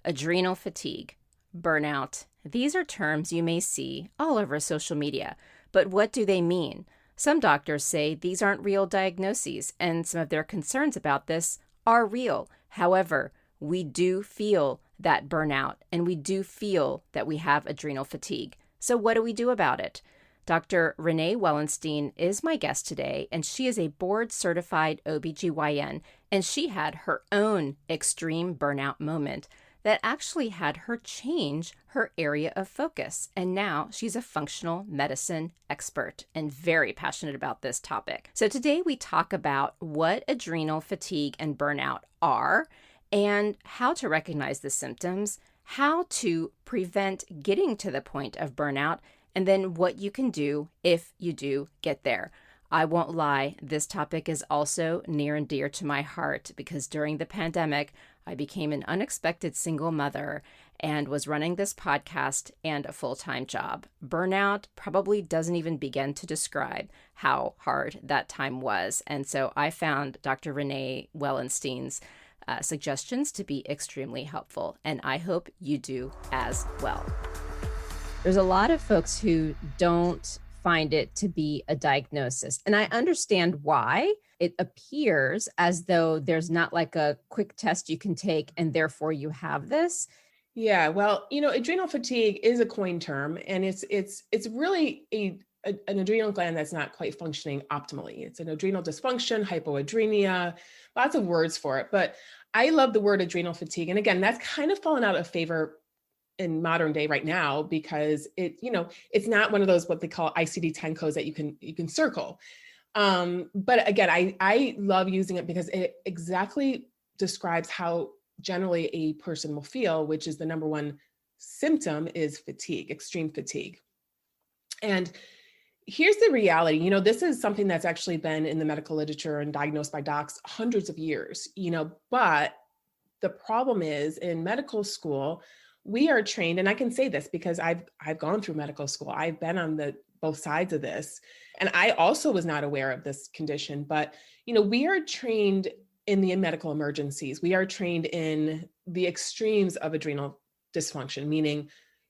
Adrenal fatigue, burnout. These are terms you may see all over social media. But what do they mean? Some doctors say these aren't real diagnoses, and some of their concerns about this are real. However, we do feel that burnout, and we do feel that we have adrenal fatigue. So what do we do about it? Dr. Renee Wellenstein is my guest today, and she is a board-certified OBGYN, and she had her own extreme burnout moment that actually had her change her area of focus. And now she's a functional medicine expert and very passionate about this topic. So today we talk about what adrenal fatigue and burnout are and how to recognize the symptoms, how to prevent getting to the point of burnout, and then what you can do if you do get there. I won't lie, this topic is also near and dear to my heart because during the pandemic, I became an unexpected single mother and was running this podcast and a full-time job. Burnout probably doesn't even begin to describe how hard that time was. And so I found Dr. Renee Wellenstein's suggestions to be extremely helpful, and I hope you do as well. There's a lot of folks who don't find it to be a diagnosis. And I understand why. It appears as though there's not like a quick test you can take and therefore you have this. Yeah, well, adrenal fatigue is a coined term, and it's really an adrenal gland that's not quite functioning optimally. It's an adrenal dysfunction, hypoadrenia, lots of words for it. But I love the word adrenal fatigue. And again, that's kind of fallen out of favor in modern day right now because it's not one of those what they call ICD-10 codes that you can circle. But again, I love using it because it exactly describes how generally a person will feel, which is the number one symptom is fatigue, extreme fatigue. And here's the reality, this is something that's actually been in the medical literature and diagnosed by docs hundreds of years, but the problem is in medical school, we are trained, and I can say this because I've gone through medical school. I've been on both sides of this. And I also was not aware of this condition, but we are trained in the medical emergencies. We are trained in the extremes of adrenal dysfunction, meaning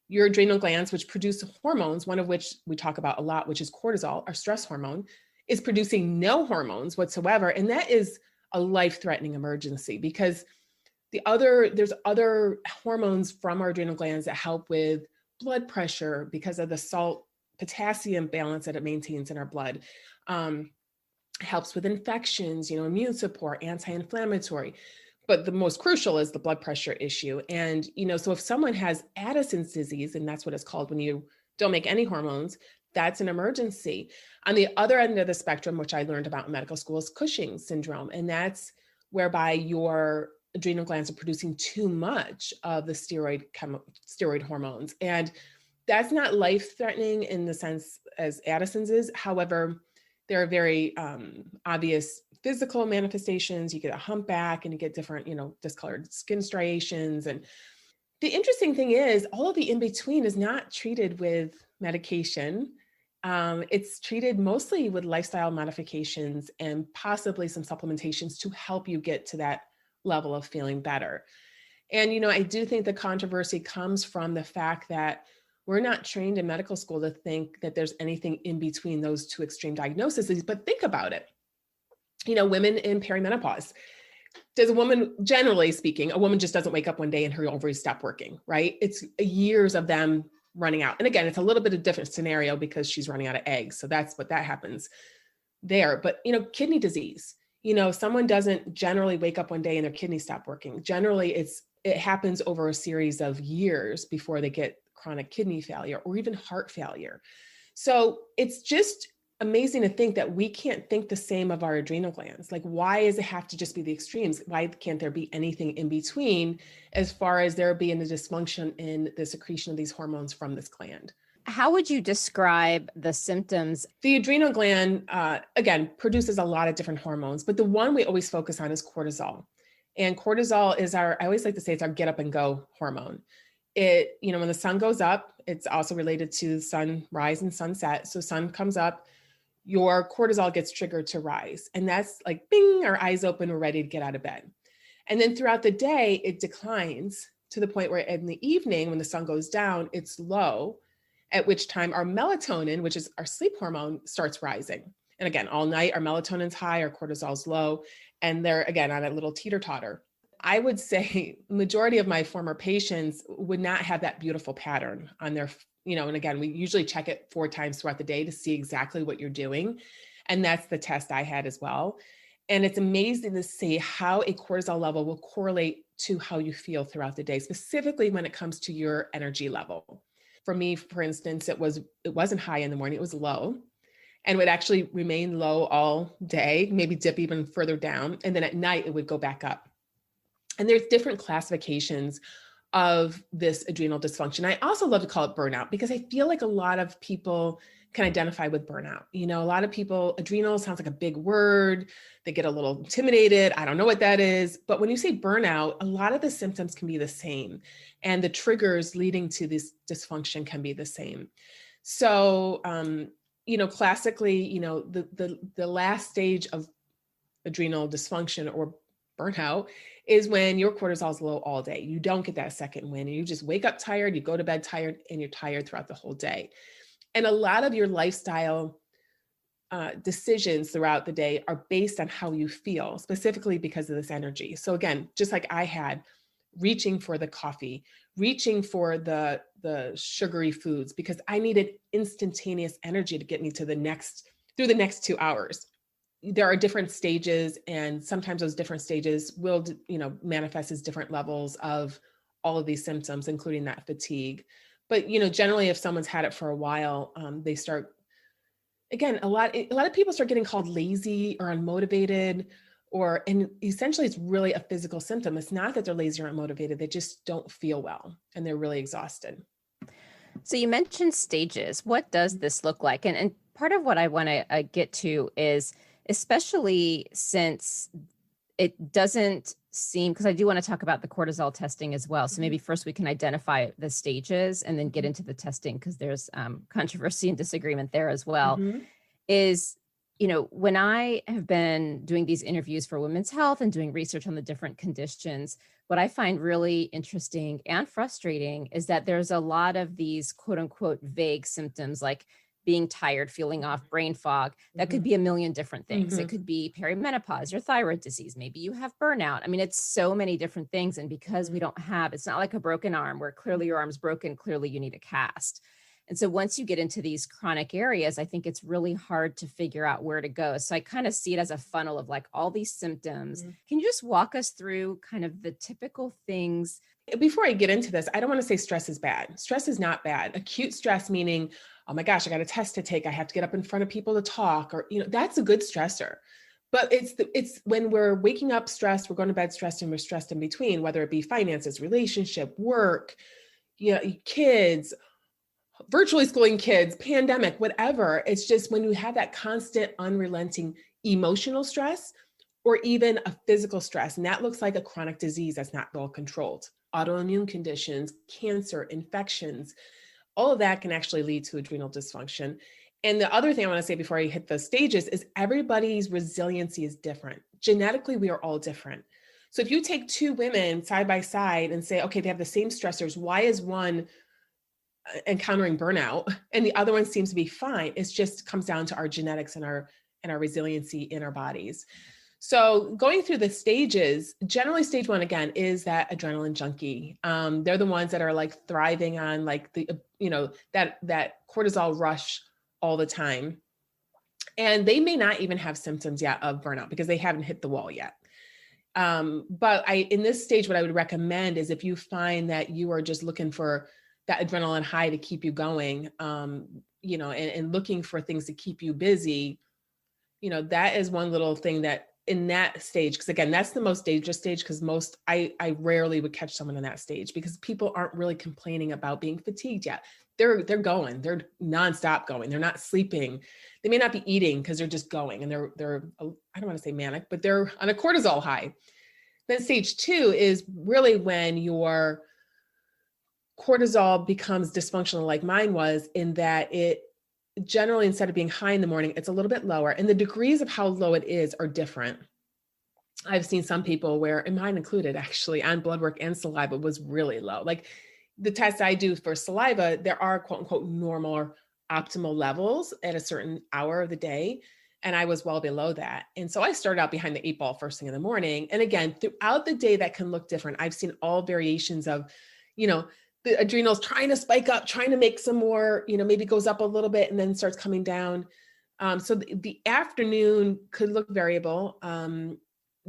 your adrenal glands, which produce hormones, one of which we talk about a lot, which is cortisol, our stress hormone, is producing no hormones whatsoever. And that is a life-threatening emergency because there's other hormones from our adrenal glands that help with blood pressure because of the salt potassium balance that it maintains in our blood. Helps with infections, immune support, anti-inflammatory. But the most crucial is the blood pressure issue. And, so if someone has Addison's disease, and that's what it's called when you don't make any hormones, that's an emergency. On the other end of the spectrum, which I learned about in medical school, is Cushing's syndrome. And that's whereby your adrenal glands are producing too much of the steroid hormones. And that's not life-threatening in the sense as Addison's is. However, there are very obvious physical manifestations. You get a humpback and you get different, discolored skin striations. And the interesting thing is all of the in-between is not treated with medication. It's treated mostly with lifestyle modifications and possibly some supplementations to help you get to that level of feeling better. And, I do think the controversy comes from the fact that we're not trained in medical school to think that there's anything in between those two extreme diagnoses. But think about it. Women in perimenopause. Does a woman, generally speaking, a woman just doesn't wake up one day and her ovaries stop working, right? It's years of them running out. And again, it's a little bit of a different scenario because she's running out of eggs. So that's what that happens there. But, kidney disease, someone doesn't generally wake up one day and their kidneys stop working. Generally, it happens over a series of years before they get chronic kidney failure or even heart failure. So it's just amazing to think that we can't think the same of our adrenal glands. Like, why does it have to just be the extremes? Why can't there be anything in between as far as there being a dysfunction in the secretion of these hormones from this gland? How would you describe the symptoms? The adrenal gland, again, produces a lot of different hormones, but the one we always focus on is cortisol. And cortisol is I always like to say it's our get up and go hormone. When the sun goes up, it's also related to sunrise and sunset. So sun comes up, your cortisol gets triggered to rise. And that's like, bing, our eyes open, we're ready to get out of bed. And then throughout the day, it declines to the point where in the evening, when the sun goes down, it's low, at which time our melatonin, which is our sleep hormone, starts rising. And again, all night, our melatonin's high, our cortisol's low, and they're, again, on a little teeter-totter. I would say majority of my former patients would not have that beautiful pattern on their, and again, we usually check it 4 times throughout the day to see exactly what you're doing. And that's the test I had as well. And it's amazing to see how a cortisol level will correlate to how you feel throughout the day, specifically when it comes to your energy level. For me, for instance, it wasn't high in the morning, it was low, and would actually remain low all day, maybe dip even further down. And then at night, it would go back up. And there's different classifications of this adrenal dysfunction. I also love to call it burnout because I feel like a lot of people can identify with burnout. A lot of people, adrenal sounds like a big word. They get a little intimidated. I don't know what that is. But when you say burnout, a lot of the symptoms can be the same. And the triggers leading to this dysfunction can be the same. So, classically, the last stage of adrenal dysfunction or burnout is when your cortisol is low all day. You don't get that second win. You just wake up tired, you go to bed tired, and you're tired throughout the whole day. And a lot of your lifestyle decisions throughout the day are based on how you feel, specifically because of this energy. So again, just like I had, reaching for the coffee, reaching for the sugary foods, because I needed instantaneous energy to get me to through the next 2 hours. There are different stages, and sometimes those different stages will, manifest as different levels of all of these symptoms, including that fatigue. But, generally, if someone's had it for a while, they start, again, a lot of people start getting called lazy or unmotivated, and essentially it's really a physical symptom. It's not that they're lazy or unmotivated. They just don't feel well and they're really exhausted. So you mentioned stages. What does this look like? And part of what I want to get to is, especially since it doesn't seem, because I do want to talk about the cortisol testing as well. So maybe first we can identify the stages and then get into the testing, because there's controversy and disagreement there as well. Is, when I have been doing these interviews for Women's Health and doing research on the different conditions, what I find really interesting and frustrating is that there's a lot of these quote unquote vague symptoms, like being tired, feeling off, brain fog. That could be a million different things. It could be perimenopause, your thyroid disease. Maybe you have burnout. I mean, it's so many different things. And because we don't have, it's not like a broken arm where clearly your arm's broken, clearly you need a cast. And so once you get into these chronic areas, I think it's really hard to figure out where to go. So I kind of see it as a funnel of like all these symptoms. Can you just walk us through kind of the typical things? Before I get into this, I don't want to say stress is bad. Stress is not bad. Acute stress, meaning, oh my gosh, I got a test to take, I have to get up in front of people to talk, or, that's a good stressor. But it's when we're waking up stressed, we're going to bed stressed, and we're stressed in between, whether it be finances, relationship, work, kids, virtually schooling kids, pandemic, whatever. It's just when you have that constant, unrelenting emotional stress, or even a physical stress, and that looks like a chronic disease that's not well controlled, autoimmune conditions, cancer, infections, all of that can actually lead to adrenal dysfunction. And the other thing I want to say before I hit the stages is everybody's resiliency is different. Genetically, we are all different. So if you take 2 women side by side and say, okay, they have the same stressors, why is one encountering burnout and the other one seems to be fine? It just comes down to our genetics and our resiliency in our bodies. So going through the stages, generally stage 1, again, is that adrenaline junkie. They're the ones that are like thriving on like the, that cortisol rush all the time. And they may not even have symptoms yet of burnout because they haven't hit the wall yet. But in this stage, what I would recommend is if you find that you are just looking for that adrenaline high to keep you going, and looking for things to keep you busy, that is one little thing that in that stage, because again, that's the most dangerous stage, because I rarely would catch someone in that stage because people aren't really complaining about being fatigued yet. They're going, they're nonstop going. They're not sleeping. They may not be eating because they're just going, and they're I don't want to say manic, but they're on a cortisol high. Then stage 2 is really when your cortisol becomes dysfunctional, like mine was, in that it generally, instead of being high in the morning, it's a little bit lower, and the degrees of how low it is are different. I've seen some people where, and mine included actually, on blood work and saliva was really low. Like the tests I do for saliva, there are quote unquote normal or optimal levels at a certain hour of the day. And I was well below that. And so I started out behind the 8 ball first thing in the morning. And again, throughout the day, that can look different. I've seen all variations of, you know, the adrenals trying to spike up, trying to make some more, maybe goes up a little bit and then starts coming down. So the afternoon could look variable.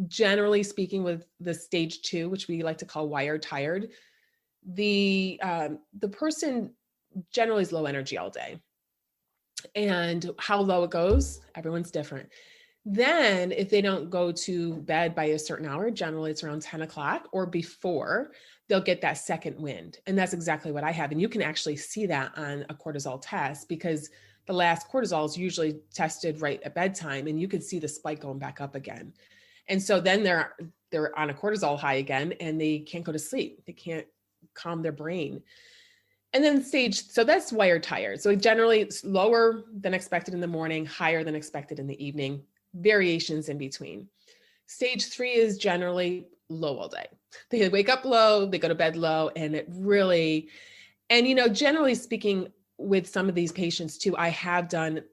Generally speaking, with the stage 2, which we like to call wired tired, the person generally is low energy all day. And how low it goes, everyone's different. Then if they don't go to bed by a certain hour, generally it's around 10 o'clock or before, they'll get that second wind. And that's exactly what I have. And you can actually see that on a cortisol test, because the last cortisol is usually tested right at bedtime, and you can see the spike going back up again. And so then they're on a cortisol high again, and they can't go to sleep. They can't calm their brain. And then so that's wired tired. So generally it's lower than expected in the morning, higher than expected in the evening, variations in between. Stage 3 is generally low all day. They wake up low, they go to bed low, and it really, and generally speaking, with some of these patients too, I have done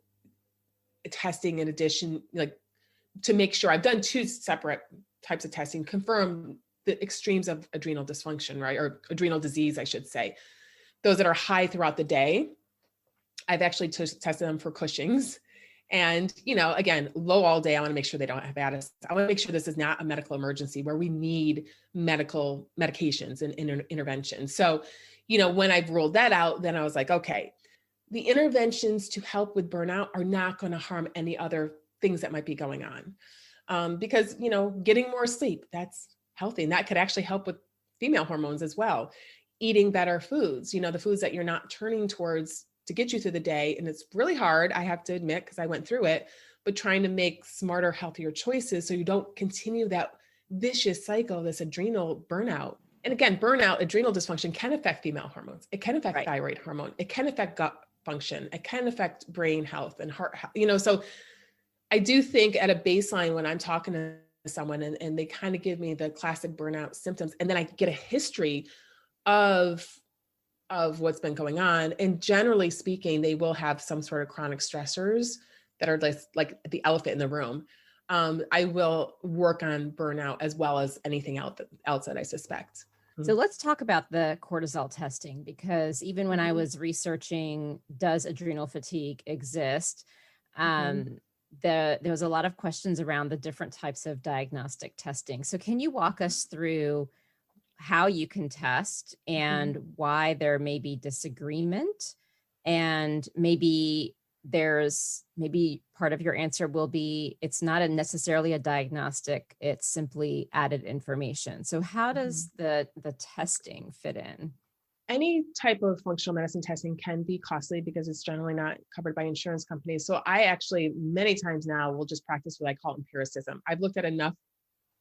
testing in addition, like to make sure. I've done 2 separate types of testing, confirm the extremes of adrenal dysfunction, right? Or adrenal disease, I should say. Those that are high throughout the day, I've actually tested them for Cushing's. And, again, low all day, I want to make sure they don't have ADIS. I want to make sure this is not a medical emergency where we need medical medications and intervention. So, when I've ruled that out, then I was like, okay, the interventions to help with burnout are not going to harm any other things that might be going on. Because, getting more sleep, that's healthy. And that could actually help with female hormones as well. Eating better foods, the foods that you're not turning towards to get you through the day. And it's really hard, I have to admit, because I went through it, but trying to make smarter, healthier choices so you don't continue that vicious cycle, this adrenal burnout. And again, burnout, adrenal dysfunction can affect female hormones. It can affect thyroid hormone. It can affect gut function. It can affect brain health and heart health. So I do think at a baseline, when I'm talking to someone and they kind of give me the classic burnout symptoms, and then I get a history of what's been going on. And generally speaking, they will have some sort of chronic stressors that are like the elephant in the room. I will work on burnout as well as anything else that I suspect. So let's talk about the cortisol testing, because even when I was researching, does adrenal fatigue exist? There was a lot of questions around the different types of diagnostic testing. So can you walk us through how you can test and why there may be disagreement, and maybe part of your answer will be it's not necessarily a diagnostic, it's simply added information. So how does the testing fit in? Any type of functional medicine testing can be costly because it's generally not covered by insurance companies. So I actually many times now will just practice what I call empiricism. I've looked at enough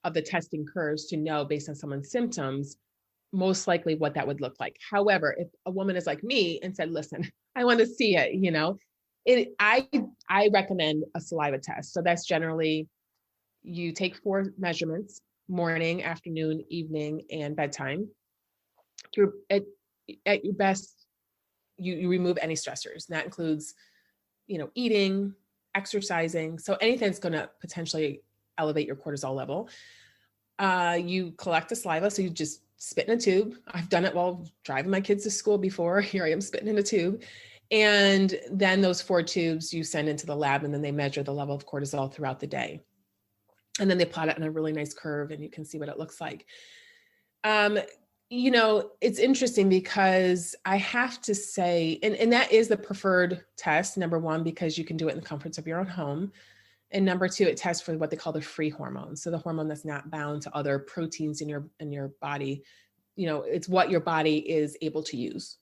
of the testing curves to know, based on someone's symptoms, most likely what that would look like. However, if a woman is like me and said, listen, I want to see it, I recommend a saliva test. So that's generally, you take 4 measurements, morning, afternoon, evening, and bedtime. At your best, you remove any stressors. And that includes, eating, exercising. So anything that's going to potentially elevate your cortisol level. You collect the saliva. So you just spit in a tube. I've done it while driving my kids to school before. Here I am spitting in a tube. And then those 4 tubes you send into the lab, and then they measure the level of cortisol throughout the day. And then they plot it on a really nice curve, and you can see what it looks like. It's interesting because I have to say, and that is the preferred test, number one, because you can do it in the comforts of your own home. And number 2, it tests for what they call the free hormone. So the hormone that's not bound to other proteins in your body. It's what your body is able to use.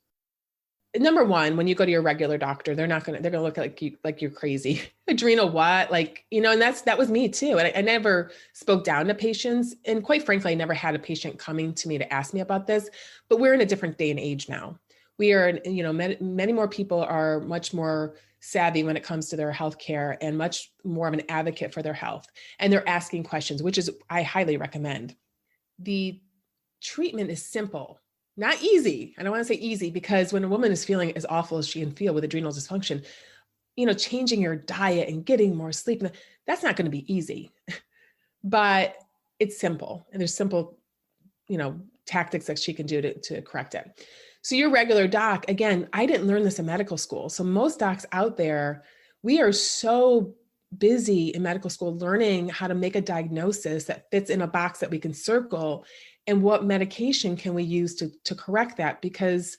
Number 1, when you go to your regular doctor, they're going to look at like you're crazy. Adrenal what? And that was me too. And I never spoke down to patients. And quite frankly, I never had a patient coming to me to ask me about this, but we're in a different day and age now. We are, many more people are much more savvy when it comes to their healthcare and much more of an advocate for their health. And they're asking questions, which is, I highly recommend. The treatment is simple, not easy. I don't want to say easy, because when a woman is feeling as awful as she can feel with adrenal dysfunction, changing your diet and getting more sleep, that's not going to be easy, but it's simple. And there's simple, tactics that she can do to correct it. So your regular doc, again, I didn't learn this in medical school. So most docs out there, we are so busy in medical school learning how to make a diagnosis that fits in a box that we can circle, and what medication can we use to correct that? Because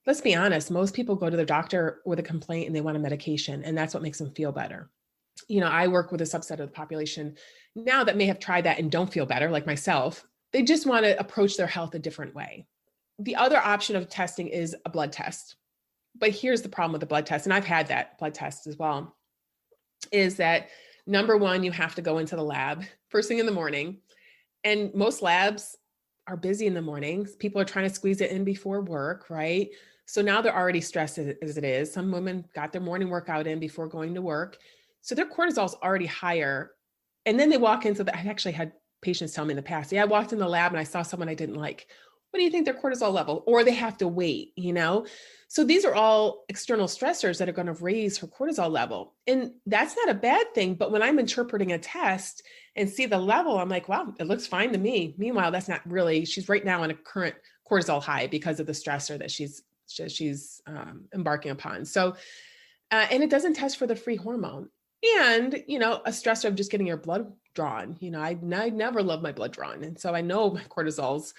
let's be honest, most people go to their doctor with a complaint and they want a medication, and that's what makes them feel better. I work with a subset of the population now that may have tried that and don't feel better, like myself. They just want to approach their health a different way. The other option of testing is a blood test. But here's the problem with the blood test, and I've had that blood test as well, is that number one, you have to go into the lab first thing in the morning. And most labs are busy in the mornings. People are trying to squeeze it in before work, right? So now they're already stressed as it is. Some women got their morning workout in before going to work. So their cortisol is already higher. And then they walk into I actually had patients tell me in the past, I walked in the lab and I saw someone I didn't like. What do you think their cortisol level? Or they have to wait, So these are all external stressors that are going to raise her cortisol level. And that's not a bad thing. But when I'm interpreting a test and see the level, I'm like, wow, it looks fine to me. Meanwhile, that's not really, she's right now on a current cortisol high because of the stressor that she's embarking upon. So, and it doesn't test for the free hormone. And, a stressor of just getting your blood drawn, I never love my blood drawn. And so I know my cortisol's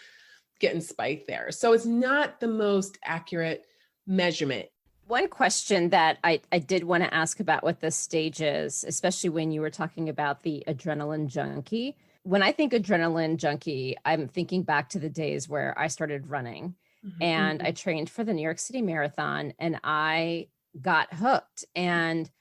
getting spiked there. So it's not the most accurate measurement. One question that I did want to ask about what the stages, especially when you were talking about the adrenaline junkie. When I think adrenaline junkie, I'm thinking back to the days where I started running and I trained for the New York City Marathon and I got hooked. And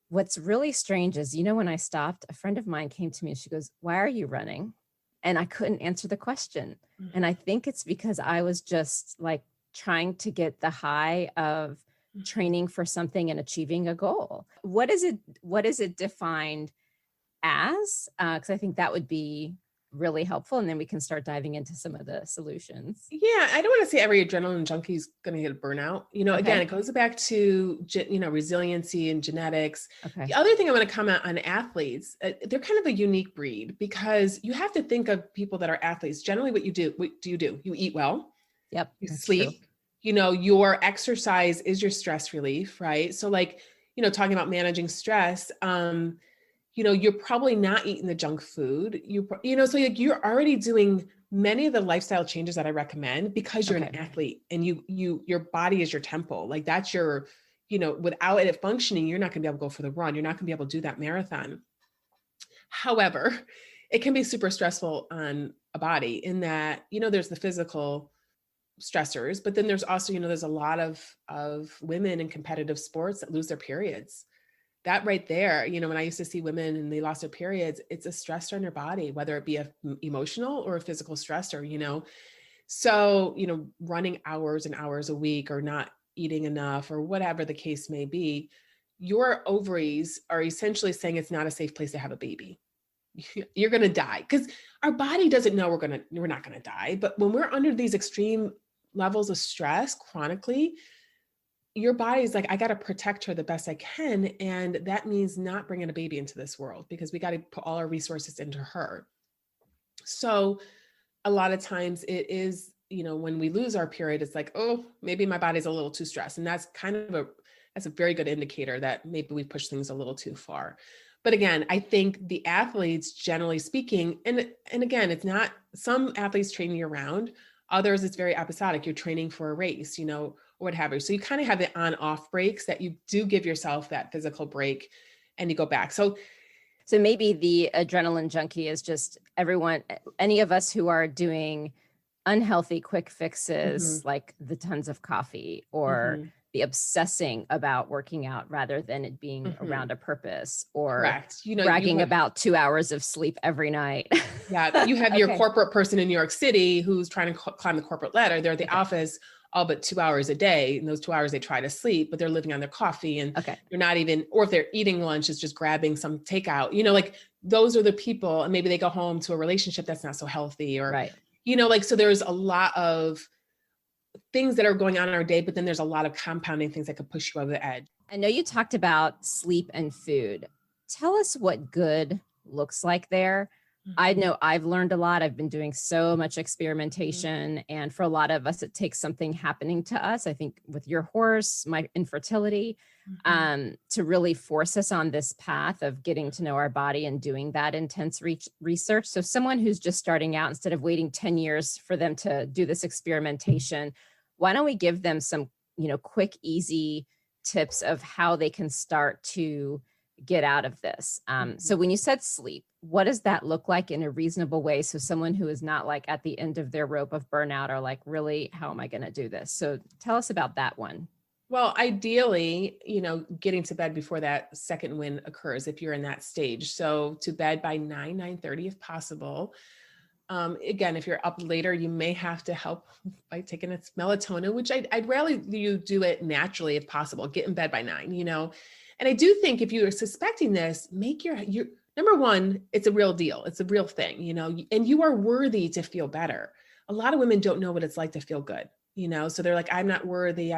what's really strange is, when I stopped, a friend of mine came to me and she goes, "Why are you running?" And I couldn't answer the question. And I think it's because I was just like trying to get the high of training for something and achieving a goal. What is it defined as? Because I think that would be really helpful. And then we can start diving into some of the solutions. Yeah, I don't want to say every adrenaline junkie is going to get a burnout. Again, it goes back to, resiliency and genetics. Okay. The other thing I want to comment on athletes, they're kind of a unique breed because you have to think of people that are athletes. Generally what do you do? You eat well. Yep. You sleep. True. Your exercise is your stress relief, right? So talking about managing stress, you're probably not eating the junk food. So you're already doing many of the lifestyle changes that I recommend because you're an athlete and your body is your temple. Like that's your, without it functioning, you're not going to be able to go for the run. You're not going to be able to do that marathon. However, it can be super stressful on a body in that, there's the physical stressors, but then there's also, there's a lot of women in competitive sports that lose their periods. That right there, when I used to see women and they lost their periods, it's a stressor in their body, whether it be a emotional or a physical stressor, So, running hours and hours a week or not eating enough or whatever the case may be, your ovaries are essentially saying it's not a safe place to have a baby. You're going to die because our body doesn't know we're not going to die. But when we're under these extreme levels of stress chronically, your body's like, I got to protect her the best I can. And that means not bringing a baby into this world because we got to put all our resources into her. So a lot of times it is, when we lose our period, it's like, oh, maybe my body's a little too stressed. And that's that's a very good indicator that maybe we push things a little too far. But again, I think the athletes, generally speaking, and again, it's not, some athletes train year round, others it's very episodic. You're training for a race, or what have you. So you kind of have the on-off breaks that you do give yourself that physical break and you go back. So maybe the adrenaline junkie is just any of us who are doing unhealthy quick fixes, like the tons of coffee or the obsessing about working out rather than it being around a purpose or correct. bragging about 2 hours of sleep every night. Yeah. You have your corporate person in New York City who's trying to climb the corporate ladder. They're at the office. all but 2 hours a day. And those 2 hours they try to sleep, but they're living on their coffee and Okay. they're not even, or if they're eating lunch, it's just grabbing some takeout, like those are the people. And maybe they go home to a relationship that's not so healthy or, Right. like, so there's a lot of things that are going on in our day, but then there's a lot of compounding things that could push you over the edge. I know you talked about sleep and food. Tell us what good looks like there. I know I've learned a lot. I've been doing so much experimentation. And for a lot of us, it takes something happening to us. I think with your horse, my infertility, to really force us on this path of getting to know our body and doing that intense research. So someone who's just starting out, instead of waiting 10 years for them to do this experimentation, why don't we give them some, quick, easy tips of how they can start to get out of this. So when you said sleep, what does that look like in a reasonable way? So someone who is not like at the end of their rope of burnout or like, really, how am I going to do this? So tell us about that one. Well, ideally, getting to bed before that second wind occurs if you're in that stage. So to bed by 9:30 if possible. Again, if you're up later, you may have to help by taking its melatonin, which I'd rather you do it naturally if possible. Get in bed by 9, And I do think if you are suspecting this, make your number one, it's a real deal. It's a real thing, and you are worthy to feel better. A lot of women don't know what it's like to feel good, so they're like, I'm not worthy.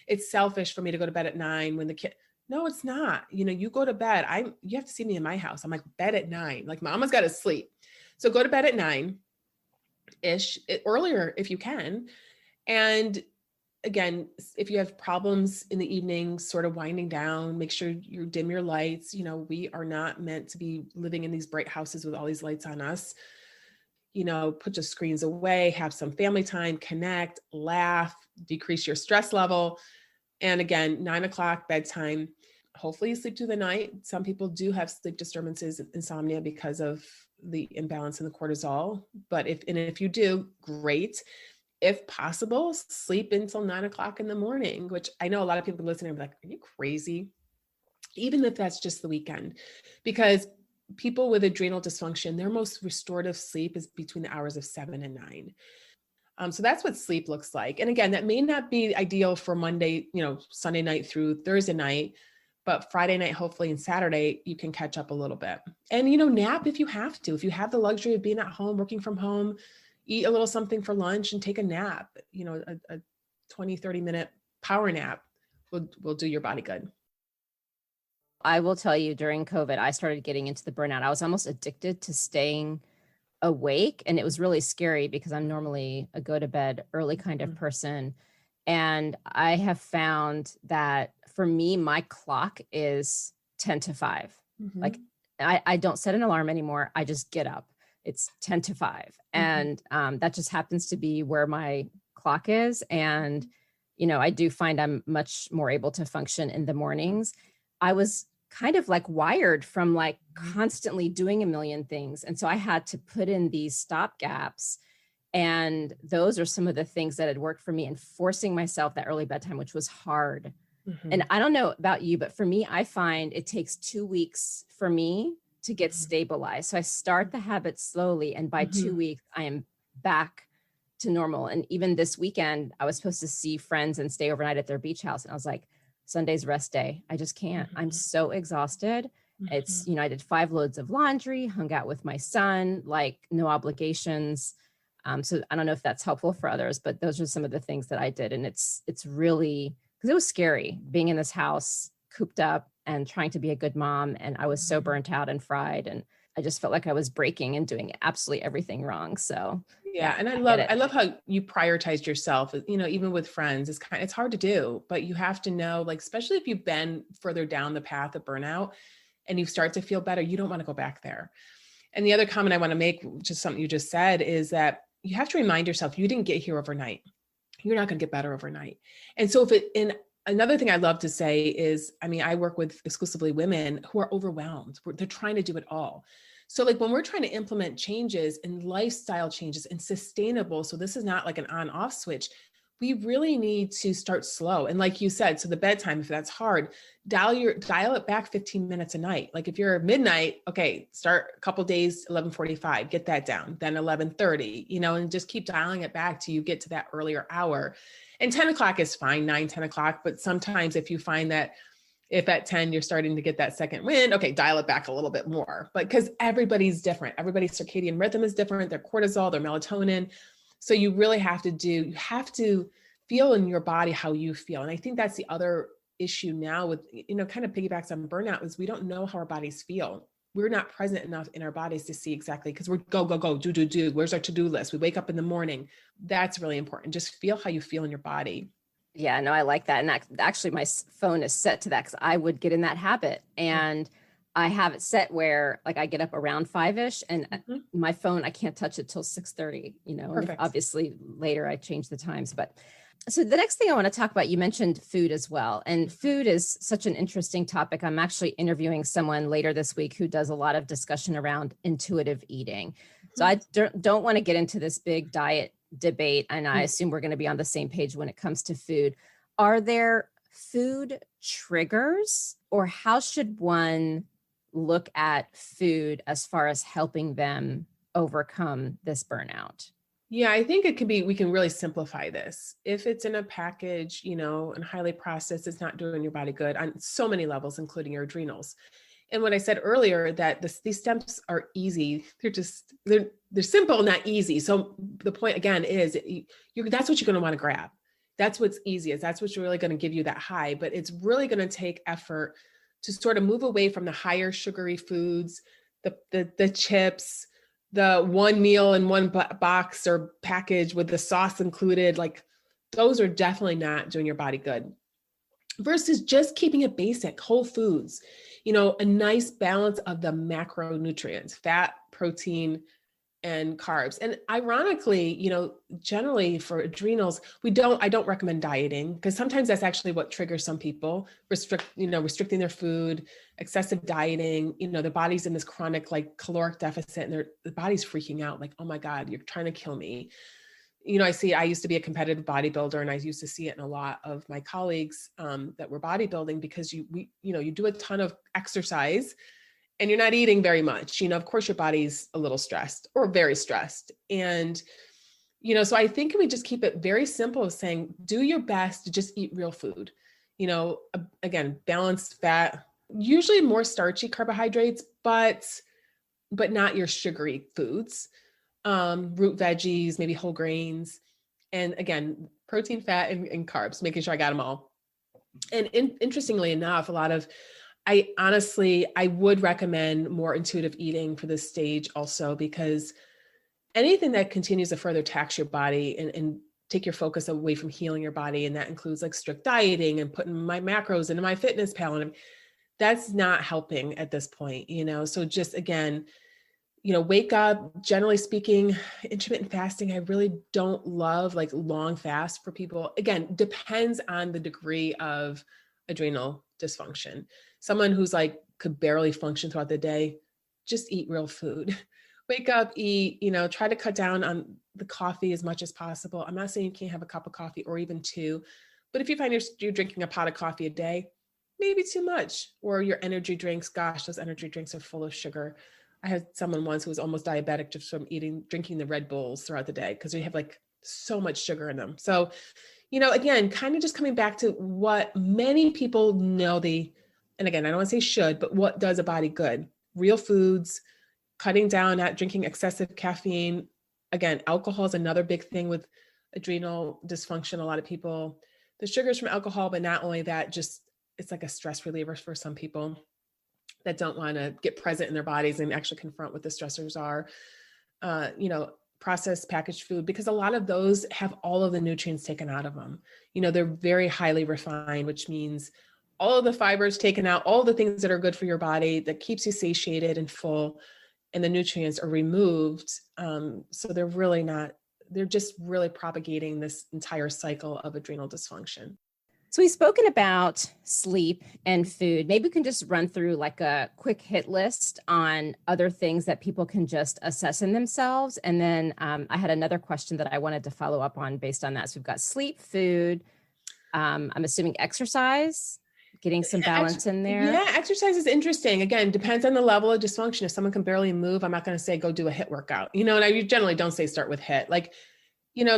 It's selfish for me to go to bed at 9 when the kid, no, it's not. You go to bed. You have to see me in my house. I'm like, bed at 9, like mama's got to sleep. So go to bed at 9-ish, earlier if you can. And again, if you have problems in the evening, sort of winding down, make sure you dim your lights. We are not meant to be living in these bright houses with all these lights on us. Put your screens away, have some family time, connect, laugh, decrease your stress level. And again, 9 o'clock bedtime. Hopefully you sleep through the night. Some people do have sleep disturbances, insomnia, because of the imbalance in the cortisol. But if you do, great. If possible, sleep until 9 o'clock in the morning, which I know a lot of people listening are like, are you crazy? Even if that's just the weekend, because people with adrenal dysfunction, their most restorative sleep is between the hours of 7 and 9. So that's what sleep looks like. And again, that may not be ideal for Monday, Sunday night through Thursday night, but Friday night, hopefully, and Saturday, you can catch up a little bit. And, nap if you have to. If you have the luxury of being at home, working from home, eat a little something for lunch and take a nap, a 20, 30-minute power nap will do your body good. I will tell you, during COVID, I started getting into the burnout. I was almost addicted to staying awake. And it was really scary because I'm normally a go to bed early kind of person. And I have found that for me, my clock is 10 to 5. Like I don't set an alarm anymore. I just get up. It's 10 to 5. And that just happens to be where my clock is. And, I do find I'm much more able to function in the mornings. I was kind of like wired from like constantly doing a million things. And so I had to put in these stop gaps. And those are some of the things that had worked for me, and forcing myself that early bedtime, which was hard. And I don't know about you, but for me, I find it takes 2 weeks for me to get stabilized. So I start the habit slowly. And by 2 weeks, I am back to normal. And even this weekend, I was supposed to see friends and stay overnight at their beach house. And I was like, Sunday's rest day. I just can't. I'm so exhausted. It's, I did 5 loads of laundry, hung out with my son, like no obligations. So I don't know if that's helpful for others, but those are some of the things that I did. And it's really, because it was scary being in this house, cooped up and trying to be a good mom. And I was so burnt out and fried. And I just felt like I was breaking and doing absolutely everything wrong. So yeah. And I love how you prioritized yourself, even with friends. It's hard to do, but you have to know, like, especially if you've been further down the path of burnout and you start to feel better, you don't want to go back there. And the other comment I want to make, just something you just said, is that you have to remind yourself, you didn't get here overnight. You're not going to get better overnight. And so another thing I love to say is, I work with exclusively women who are overwhelmed. They're trying to do it all. So like when we're trying to implement changes and lifestyle changes and sustainable, so this is not like an on-off switch, we really need to start slow. And like you said, so the bedtime, if that's hard, dial it back 15 minutes a night. Like if you're midnight, okay, start a couple days, 11:45, get that down, then 11:30, and just keep dialing it back till you get to that earlier hour. And 10 o'clock is fine, 9, 10 o'clock. But sometimes if you find that if at 10 you're starting to get that second wind, okay, dial it back a little bit more. But because everybody's different, everybody's circadian rhythm is different, their cortisol, their melatonin. So you really have to feel in your body how you feel. And I think that's the other issue now with, kind of piggybacks on burnout, is we don't know how our bodies feel. We're not present enough in our bodies to see exactly, because we're go, go, go, do. Where's our to-do list? We wake up in the morning. That's really important. Just feel how you feel in your body. Yeah, no, I like that. And actually my phone is set to that because I would get in that habit. And I have it set where like I get up around 5-ish and my phone, I can't touch it till 6:30, and obviously later I change the times. But so the next thing I want to talk about, you mentioned food as well. And food is such an interesting topic. I'm actually interviewing someone later this week who does a lot of discussion around intuitive eating. So I don't want to get into this big diet debate, and I assume we're going to be on the same page when it comes to food. Are there food triggers, or how should one look at food as far as helping them overcome this burnout? Yeah, I think we can really simplify this. If it's in a package, and highly processed, it's not doing your body good on so many levels, including your adrenals. And what I said earlier, that these steps are easy. They're simple, not easy. So the point again is that's what you're going to want to grab. That's what's easiest. That's what's really going to give you that high. But it's really going to take effort to sort of move away from the higher sugary foods, the chips, the one meal in one box or package with the sauce included. Like those are definitely not doing your body good. Versus just keeping it basic, whole foods, a nice balance of the macronutrients, fat, protein, and carbs. And ironically, generally for adrenals, I don't recommend dieting, because sometimes that's actually what triggers some people, restricting their food, excessive dieting, the body's in this chronic like caloric deficit, and the body's freaking out like, oh my God, you're trying to kill me. I used to be a competitive bodybuilder, and I used to see it in a lot of my colleagues that were bodybuilding, because you do a ton of exercise and you're not eating very much. Of course your body's a little stressed or very stressed. And, so I think we just keep it very simple of saying, do your best to just eat real food. Again, balanced fat, usually more starchy carbohydrates, but not your sugary foods. Root veggies, maybe whole grains, and again, protein, fat, and carbs, making sure I got them all. And interestingly enough, I would recommend more intuitive eating for this stage also, because anything that continues to further tax your body and take your focus away from healing your body, and that includes like strict dieting and putting my macros into my fitness pal, and that's not helping at this point, so just again, wake up. Generally speaking, intermittent fasting, I really don't love like long fasts for people. Again, depends on the degree of adrenal dysfunction. Someone who's like could barely function throughout the day, just eat real food. Wake up, eat, try to cut down on the coffee as much as possible. I'm not saying you can't have a cup of coffee or even two, but if you find you're drinking a pot of coffee a day, maybe too much. Or your energy drinks, gosh, those energy drinks are full of sugar. I had someone once who was almost diabetic just from drinking the Red Bulls throughout the day, because they have like so much sugar in them. So, again, kind of just coming back to what many people know and again, I don't want to say should, but what does a body good? Real foods, cutting down at drinking excessive caffeine. Again, alcohol is another big thing with adrenal dysfunction. A lot of people, the sugars from alcohol, but not only that, just it's like a stress reliever for some people that don't want to get present in their bodies and actually confront what the stressors are. Processed packaged food, because a lot of those have all of the nutrients taken out of them. They're very highly refined, which means all of the fibers taken out, all the things that are good for your body that keeps you satiated and full, and the nutrients are removed. So they're just really propagating this entire cycle of adrenal dysfunction. So we've spoken about sleep and food. Maybe we can just run through like a quick hit list on other things that people can just assess in themselves. And then I had another question that I wanted to follow up on based on that. So we've got sleep, food, I'm assuming exercise, getting some balance in there. Yeah, exercise is interesting. Again, depends on the level of dysfunction. If someone can barely move, I'm not going to say go do a HIIT workout, and I generally don't say start with HIIT. Like,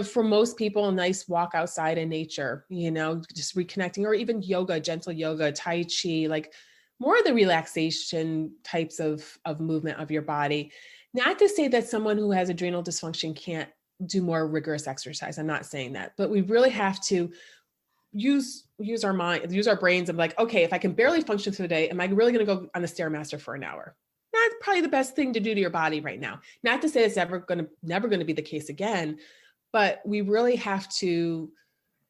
for most people, a nice walk outside in nature, just reconnecting, or even yoga, gentle yoga, Tai Chi, like more of the relaxation types of movement of your body. Not to say that someone who has adrenal dysfunction can't do more rigorous exercise. I'm not saying that, but we really have to use our mind, use our brains of like, okay, if I can barely function through the day, am I really going to go on the Stairmaster for an hour? That's probably the best thing to do to your body right now. Not to say it's never going to be the case again, but we really have to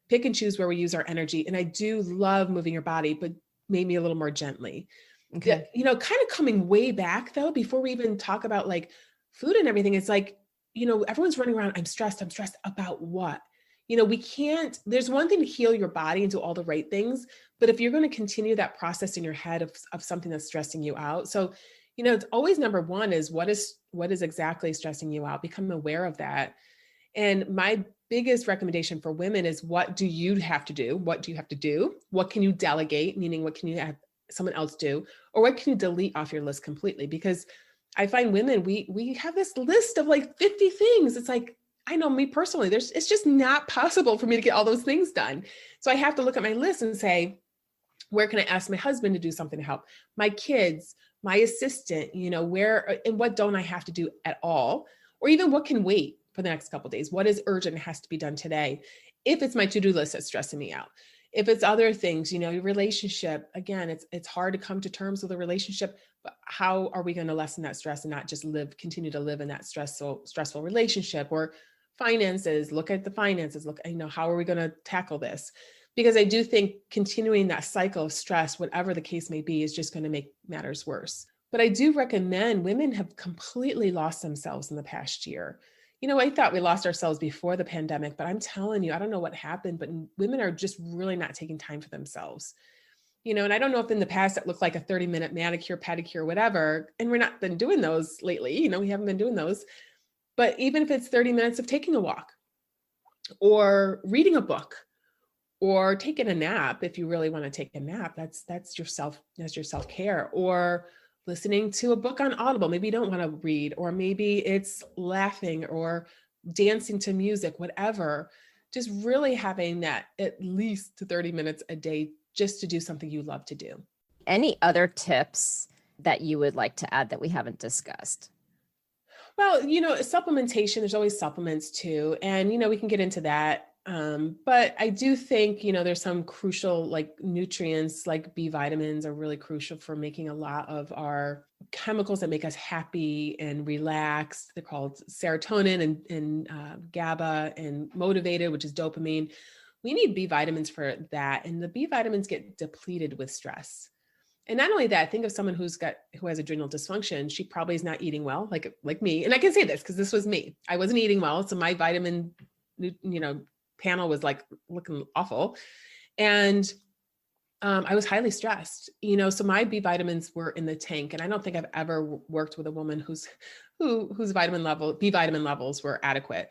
pick and choose where we use our energy. And I do love moving your body, but maybe a little more gently. Okay. Kind of coming way back though, before we even talk about like food and everything, it's like, everyone's running around, I'm stressed about what? We can't, there's one thing to heal your body and do all the right things, but if you're going to continue that process in your head of something that's stressing you out. So, it's always number one is what is exactly stressing you out? Become aware of that. And my biggest recommendation for women is, what do you have to do? What do you have to do? What can you delegate? Meaning, what can you have someone else do? Or what can you delete off your list completely? Because I find women, we have this list of like 50 things. It's like, I know me personally, it's just not possible for me to get all those things done. So I have to look at my list and say, where can I ask my husband to do something to help? My kids, my assistant, where, and what don't I have to do at all? Or even what can wait for the next couple of days? What is urgent and has to be done today? If it's my to-do list that's stressing me out. If it's other things, your relationship, again, it's hard to come to terms with a relationship, but how are we going to lessen that stress and not just continue to live in that stressful relationship? Or finances, look at the finances, look, how are we going to tackle this? Because I do think continuing that cycle of stress, whatever the case may be, is just going to make matters worse. But I do recommend, women have completely lost themselves in the past year. I thought we lost ourselves before the pandemic, but I'm telling you, I don't know what happened, but women are just really not taking time for themselves. And I don't know if in the past it looked like a 30-minute manicure, pedicure, whatever, and we're not been doing those lately. We haven't been doing those. But even if it's 30 minutes of taking a walk or reading a book or taking a nap, if you really want to take a nap, that's your self-care. Or listening to a book on Audible. Maybe you don't want to read, or maybe it's laughing or dancing to music, whatever. Just really having that at least 30 minutes a day just to do something you love to do. Any other tips that you would like to add that we haven't discussed? Well, supplementation, there's always supplements too. And, we can get into that. But I do think, there's some crucial like nutrients, like B vitamins are really crucial for making a lot of our chemicals that make us happy and relaxed. They're called serotonin and GABA, and motivated, which is dopamine. We need B vitamins for that. And the B vitamins get depleted with stress. And not only that, think of someone who has adrenal dysfunction. She probably is not eating well, like me. And I can say this because this was me. I wasn't eating well. So my vitamin, panel was like looking awful. And I was highly stressed, so my B vitamins were in the tank. And I don't think I've ever worked with a woman whose B vitamin levels were adequate.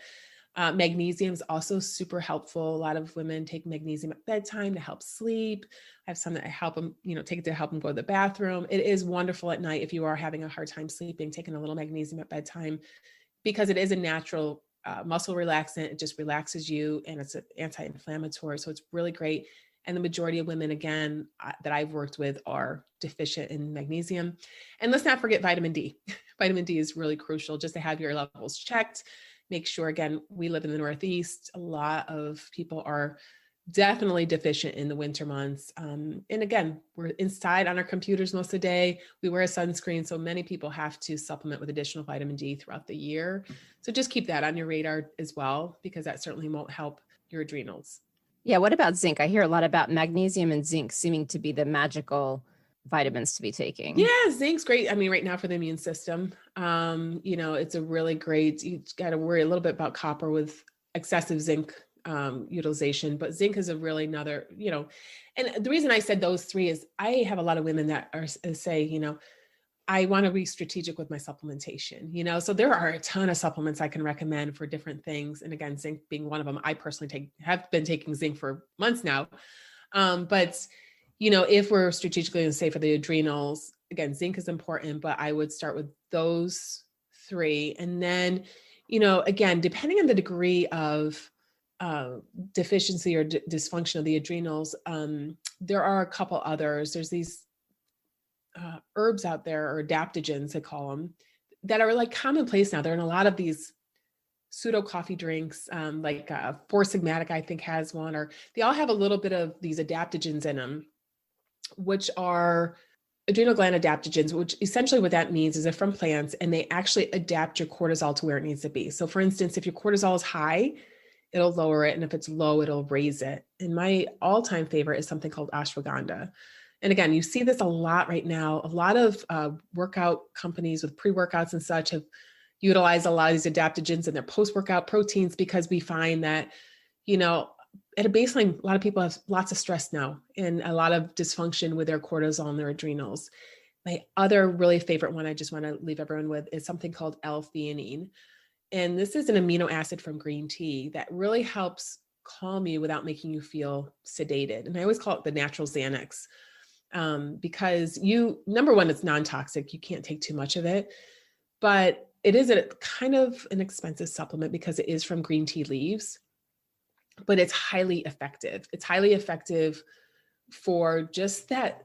Magnesium is also super helpful. A lot of women take magnesium at bedtime to help sleep. I have some that I help them, take it to help them go to the bathroom. It is wonderful at night if you are having a hard time sleeping, taking a little magnesium at bedtime, because it is a natural muscle relaxant. It just relaxes you, and it's an anti-inflammatory. So it's really great. And the majority of women, again, that I've worked with are deficient in magnesium. And let's not forget vitamin D. Vitamin D is really crucial just to have your levels checked. Make sure, again, we live in the Northeast. A lot of people are definitely deficient in the winter months. And again, we're inside on our computers most of the day. We wear a sunscreen. So many people have to supplement with additional vitamin D throughout the year. So just keep that on your radar as well, because that certainly won't help your adrenals. Yeah. What about zinc? I hear a lot about magnesium and zinc seeming to be the magical vitamins to be taking. Yeah, zinc's great. I mean, right now for the immune system, it's a really great, you got to worry a little bit about copper with excessive zinc utilization, but zinc is a really another, and the reason I said those three is I have a lot of women that are say, I want to be strategic with my supplementation, so there are a ton of supplements I can recommend for different things. And again, zinc being one of them. I personally have been taking zinc for months now. But if we're strategically going to say for the adrenals, again, zinc is important, but I would start with those three. And then, again, depending on the degree of deficiency or dysfunction of the adrenals, there are a couple others. There's these herbs out there, or adaptogens, they call them, that are like commonplace now. They're in a lot of these pseudo coffee drinks, like Four Sigmatic, I think, has one, or they all have a little bit of these adaptogens in them, which are adrenal gland adaptogens, which essentially what that means is they're from plants and they actually adapt your cortisol to where it needs to be. So for instance, if your cortisol is high, it'll lower it. And if it's low, it'll raise it. And my all-time favorite is something called ashwagandha. And again, you see this a lot right now. A lot of workout companies with pre-workouts and such have utilized a lot of these adaptogens in their post-workout proteins, because we find that, at a baseline, a lot of people have lots of stress now and a lot of dysfunction with their cortisol and their adrenals. My other really favorite one I just want to leave everyone with is something called L-theanine. And this is an amino acid from green tea that really helps calm you without making you feel sedated. And I always call it the natural Xanax. Because number one, it's non-toxic. You can't take too much of it, but it is a kind of an expensive supplement because it is from green tea leaves, but it's highly effective. It's highly effective for just that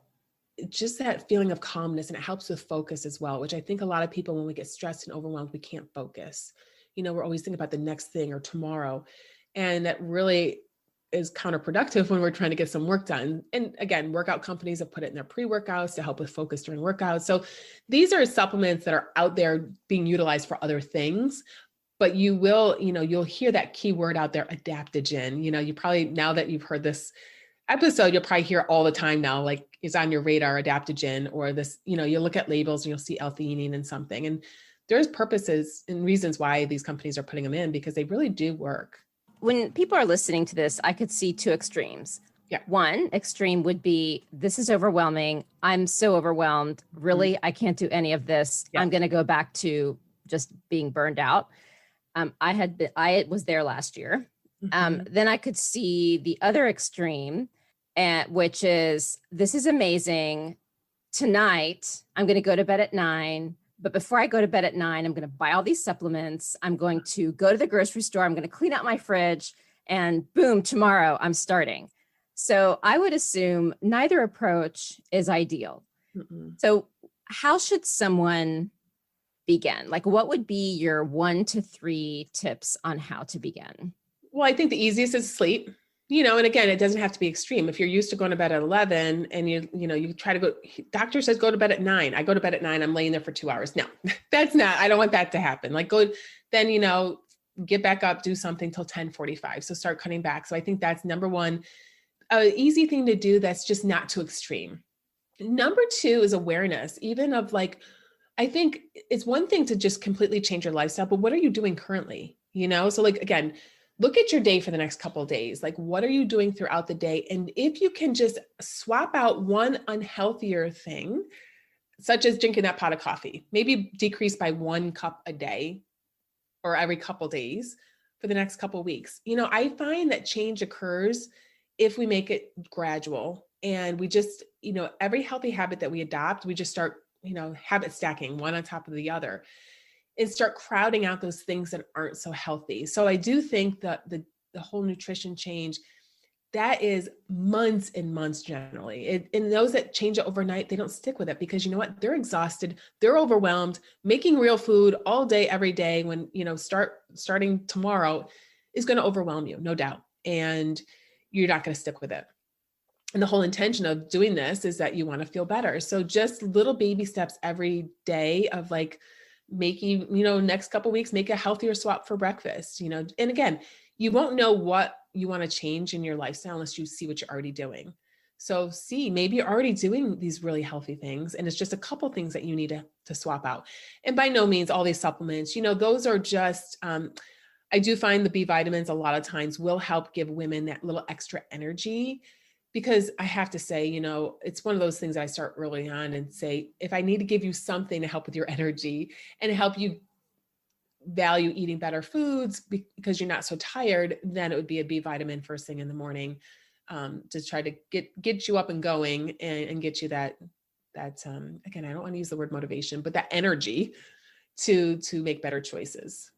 feeling of calmness. And it helps with focus as well, which I think a lot of people, when we get stressed and overwhelmed, we can't focus. We're always thinking about the next thing or tomorrow. And that really is counterproductive when we're trying to get some work done. And again, workout companies have put it in their pre-workouts to help with focus during workouts. So these are supplements that are out there being utilized for other things, but you will, you'll hear that keyword out there, adaptogen. You probably, now that you've heard this episode, you'll probably hear all the time now, like is on your radar, adaptogen, or this, you look at labels and you'll see L-theanine in something. And there's purposes and reasons why these companies are putting them in, because they really do work. When people are listening to this, I could see two extremes. Yeah. One extreme would be, this is overwhelming. I'm so overwhelmed. Really, I can't do any of this. Yeah. I'm going to go back to just being burned out. I was there last year. Then I could see the other extreme, which is, this is amazing. Tonight, I'm going to go to bed at 9. But before I go to bed at 9, I'm going to buy all these supplements. I'm going to go to the grocery store. I'm going to clean out my fridge, and boom, tomorrow I'm starting. So I would assume neither approach is ideal. So how should someone begin? Like, what would be your 1 to 3 tips on how to begin? Well, I think the easiest is sleep. And again, it doesn't have to be extreme. If you're used to going to bed at 11 and you try to go, doctor says go to bed at 9. I go to bed at 9. I'm laying there for 2 hours. No, that's not, I don't want that to happen. Like then, get back up, do something till 10:45. So start cutting back. So I think that's number one, easy thing to do. That's just not too extreme. Number 2 is awareness, even of like, I think it's one thing to just completely change your lifestyle, but what are you doing currently? So like, again, look at your day for the next couple of days. Like, what are you doing throughout the day? And if you can just swap out one unhealthier thing, such as drinking that pot of coffee, maybe decrease by 1 cup a day or every couple days for the next couple of weeks. I find that change occurs if we make it gradual, and we just, every healthy habit that we adopt, we just start, habit stacking one on top of the other, and start crowding out those things that aren't so healthy. So I do think that the whole nutrition change, that is months and months generally. And those that change it overnight, they don't stick with it, because you know what? They're exhausted. They're overwhelmed. Making real food all day, every day, when, starting tomorrow is going to overwhelm you, no doubt. And you're not going to stick with it. And the whole intention of doing this is that you want to feel better. So just little baby steps every day of like, making, next couple of weeks, make a healthier swap for breakfast, and again, you won't know what you want to change in your lifestyle unless you see what you're already doing. So maybe you're already doing these really healthy things, and it's just a couple things that you need to swap out. And by no means all these supplements, those are just, I do find the B vitamins a lot of times will help give women that little extra energy, because I have to say, it's one of those things I start early on and say, if I need to give you something to help with your energy and help you value eating better foods because you're not so tired, then it would be a B vitamin first thing in the morning, to try to get you up and going, and get you that again, I don't want to use the word motivation, but that energy to make better choices.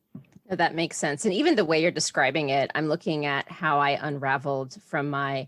No, that makes sense. And even the way you're describing it, I'm looking at how I unraveled from my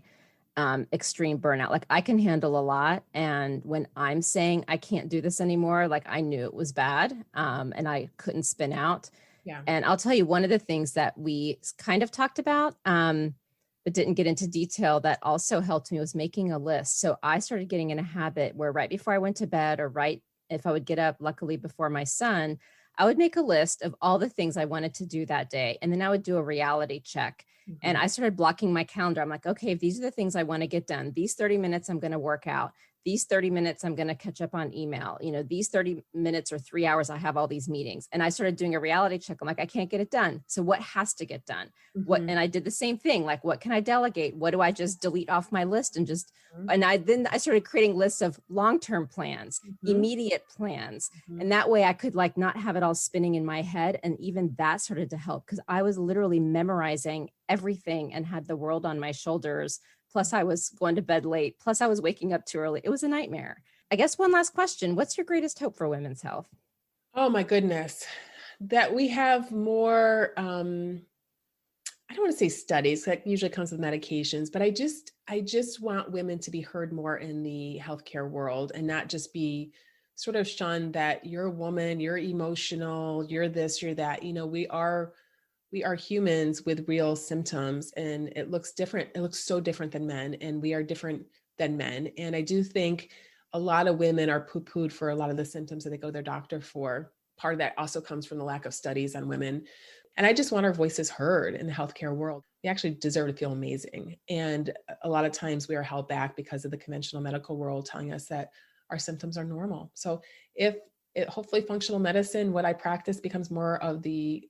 extreme burnout. Like I can handle a lot. And when I'm saying I can't do this anymore, like I knew it was bad, and I couldn't spin out. Yeah. And I'll tell you, one of the things that we kind of talked about, but didn't get into detail, that also helped me was making a list. So I started getting in a habit where right before I went to bed, or right if I would get up, luckily before my son, I would make a list of all the things I wanted to do that day. And then I would do a reality check. And I started blocking my calendar. I'm like, okay, if these are the things I want to get done, these 30 minutes I'm going to work out. These 30 minutes I'm going to catch up on email. These 30 minutes or 3 hours, I have all these meetings. And I started doing a reality check. I'm like, I can't get it done. So what has to get done? And I did the same thing. Like, what can I delegate? What do I just delete off my list and just, and then I started creating lists of long-term plans, immediate plans. And that way I could like not have it all spinning in my head. And even that started to help, because I was literally memorizing everything and had the world on my shoulders. Plus I was going to bed late. Plus I was waking up too early. It was a nightmare. I guess one last question. What's your greatest hope for women's health? Oh my goodness. That we have more, I don't want to say studies, that usually comes with medications, but I just want women to be heard more in the healthcare world, and not just be sort of shunned that you're a woman, you're emotional, you're this, you're that. We are humans with real symptoms, and it looks different. It looks so different than men, and we are different than men. And I do think a lot of women are poo-pooed for a lot of the symptoms that they go to their doctor for. Part of that also comes from the lack of studies on women. And I just want our voices heard in the healthcare world. We actually deserve to feel amazing. And a lot of times we are held back because of the conventional medical world telling us that our symptoms are normal. So if hopefully functional medicine, what I practice, becomes more of the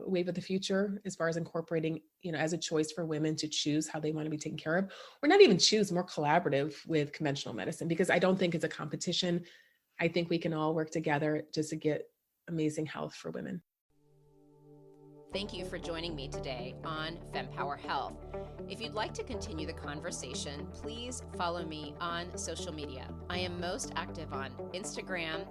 wave of the future, as far as incorporating, as a choice for women to choose how they want to be taken care of, or not even choose, more collaborative with conventional medicine, because I don't think it's a competition. I think we can all work together just to get amazing health for women. Thank you for joining me today on Fempower Health. If you'd like to continue the conversation, please follow me on social media. I am most active on Instagram,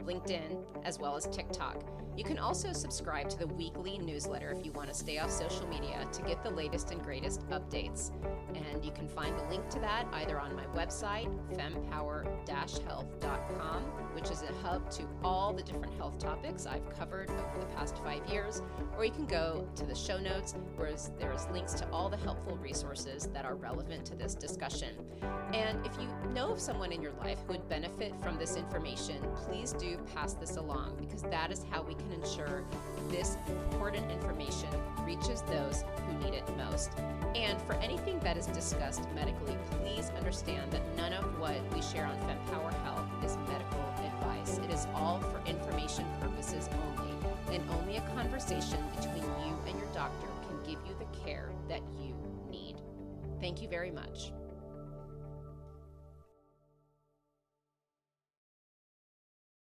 LinkedIn, as well as TikTok. You can also subscribe to the weekly newsletter if you want to stay off social media to get the latest and greatest updates. And you can find a link to that either on my website, fempower-health.com, which is a hub to all the different health topics I've covered over the past 5 years, or you can go to the show notes, where there's links to all the helpful resources that are relevant to this discussion. And if you know of someone in your life who would benefit from this information, please do pass this along, because that is how we can ensure this important information reaches those who need it most. And for anything that is discussed medically, please understand that none of what we share on Fempower Health is medical advice. It is all for information purposes only, and only a conversation between you and your doctor can give you the care that you need. Thank you very much.